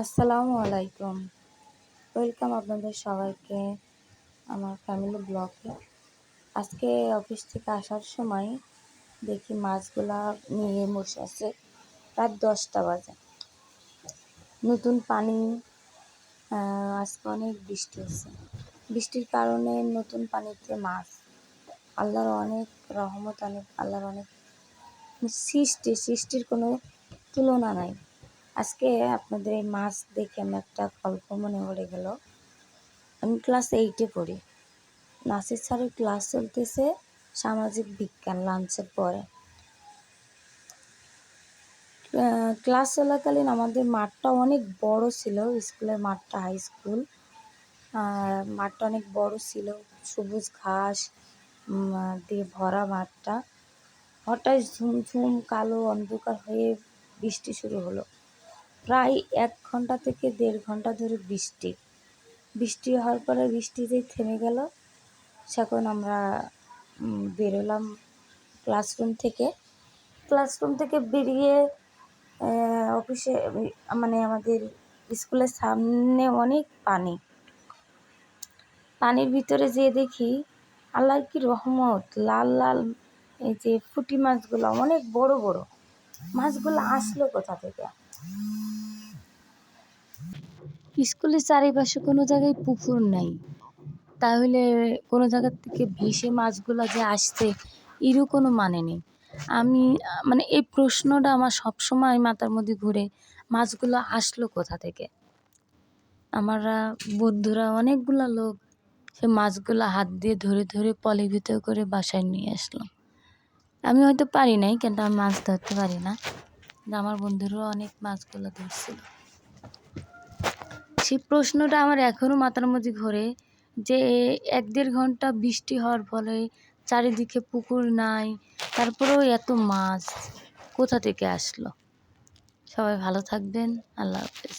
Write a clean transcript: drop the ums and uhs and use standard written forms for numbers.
আসসালামু আলাইকুম। ওয়েলকাম আপনাদের সবাইকে আমার ফ্যামিলি ব্লগে। আজকে অফিস থেকে আসার সময় দেখি মাছগুলা নিয়ে বসে আছে। রাত 10টা বাজে। নতুন পানি, আজকে অনেক বৃষ্টি হচ্ছে। বৃষ্টির কারণে নতুন পানিতে মাছ, আল্লাহর অনেক রহমত, আল্লাহর অনেক সৃষ্টির কোনো তুলনা নাই। আজকে আপনাদের এই মাছ দেখে আমার একটা গল্প মনে পড়ে গেল। আমি ক্লাস 8-এ পড়ি। নাসির স্যারের ক্লাস চলতেছে সামাজিক বিজ্ঞান, লাঞ্চের পরে। ক্লাস চলাকালীন আমাদের মাঠটা অনেক বড় ছিল, স্কুলের মাঠটা, হাই স্কুল। মাঠটা অনেক বড় ছিল, সবুজ ঘাস দিয়ে ভরা মাঠটা। হঠাৎ ঝুমঝুম কালো অন্ধকার হয়ে বৃষ্টি শুরু হলো। প্রায় 1 ঘন্টা থেকে 1.5 ঘন্টা ধরে বৃষ্টি হওয়ার পরে বৃষ্টি যেই থেমে গেল, তখন আমরা বেরোলাম ক্লাসরুম থেকে বেরিয়ে অফিসে, মানে আমাদের স্কুলের সামনে অনেক পানির ভিতরে যেয়ে দেখি আল্লাহর কি রহমত, লাল লাল এই যে পুঁটি মাছগুলো, অনেক বড় বড় মাছগুলো আসলো কোথা থেকে? স্কুলের চারিপাশে কোনো জায়গায় পুকুর নাই, তাহলে কোনো জায়গার থেকে ভেসে মাছগুলো যে আসছে এরও কোনো মানে নেই। মানে এই প্রশ্নটা আমার সবসময় মাথার মধ্যে ঘুরে, মাছগুলো আসলো কোথা থেকে? আমরা বন্ধুরা অনেকগুলা লোক সে মাছগুলো হাত দিয়ে ধরে ধরে পলির ভিতর করে বাসায় নিয়ে আসলাম। আমি হয়তো পারি নাই, কিন্তু আমি মাছ ধরতে পারি না, কিন্তু আমার বন্ধুরাও অনেক মাছগুলো ধরছিল। সেই প্রশ্নটা আমার এখনও মাথার মধ্যে ঘোরে যে 1-1.5 ঘন্টা বৃষ্টি হওয়ার ফলে চারিদিকে পুকুর নাই, তারপরেও এত মাছ কোথা থেকে আসলো? সবাই ভালো থাকবেন। আল্লাহ হাফেজ।